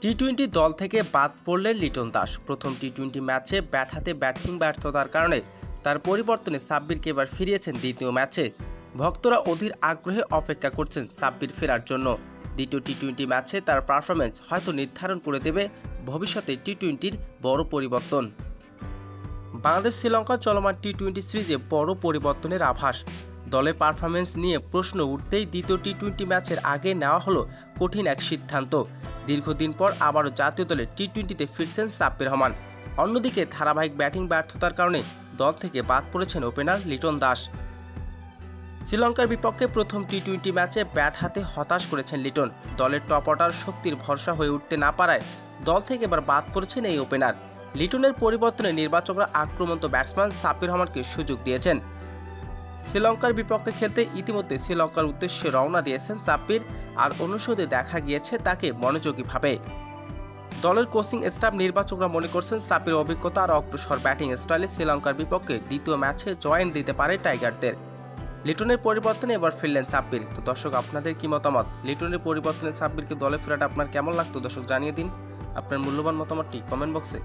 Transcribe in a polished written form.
T twenty দল থেকে বাদ পড়লেন লিটন দাস। প্রথম টি-টোয়েন্টি ম্যাচে ব্যাট হাতে ব্যাটিং ব্যর্থতার কারণে তার পরিবর্তনে সাব্বিরকে এবার ফিরিয়েছেন দ্বিতীয় ম্যাচে। ভক্তরা অধীর আগ্রহে অপেক্ষা করছেন সাব্বির ফেরার জন্য। দ্বিতীয় টি-টোয়েন্টি ম্যাচে তার পারফরম্যান্স হয়তো নির্ধারণ করে দেবে ভবিষ্যতে টি-টোয়েন্টির বড় পরিবর্তন। বাংলাদেশ শ্রীলঙ্কা চলমান টি-টোয়েন্টি সিরিজে বড় পরিবর্তনের আভাস। দলের পারফরম্যান্স নিয়ে প্রশ্ন উঠতেই দ্বিতীয় টি-টোয়েন্টি ম্যাচের আগে নেওয়া হলো কঠিন এক সিদ্ধান্ত। দীর্ঘদিন পর আবারও জাতীয় দলে টি-টোয়েন্টিতে ফিরছেন সাব্বির রহমান। অন্যদিকে ধারাবাহিক ব্যাটিং ব্যর্থতার কারণে দল থেকে বাদ পড়েছেন ওপেনার লিটন দাস। শ্রীলঙ্কার বিপক্ষে প্রথম টি-টোয়েন্টি ম্যাচে ব্যাট হাতে হতাশ করেছেন লিটন। দলের টপ অর্ডার শক্তির ভরসা হয়ে উঠতে না পারায় দল থেকে এবার বাদ পড়েছেন এই ওপেনার। লিটনের পরিবর্তনে নির্বাচকরা আক্রমন্ত ব্যাটসম্যান সাব্বির রহমানকে সুযোগ দিয়েছেন। শ্রীলঙ্কার বিপক্ষে খেলতে ইতিমধ্যে শ্রীলঙ্কার উদ্দেশ্যে রওনা দিয়েছেন সাব্বির। আর অনুষদে দেখা গিয়েছে তাকে মনোযোগীভাবে। দলের কোচিং স্টাফ নির্বাচকরা মনে করছেন সাব্বির অভিজ্ঞতা আর অগ্রসর ব্যাটিং স্টাইলে শ্রীলঙ্কার বিপক্ষে দ্বিতীয় ম্যাচে জয়েন দিতে পারে টাইগারদের। লিটনের পরিবর্তনে এবার ফিরলেন সাব্বির। তো দর্শক, আপনাদের কি মতামত? লিটনের পরিবর্তনে সাব্বিরকে দলে ফেরাটা আপনার কেমন লাগতো? দর্শক জানিয়ে দিন আপনার মূল্যবান মতামতটি কমেন্ট বক্সে।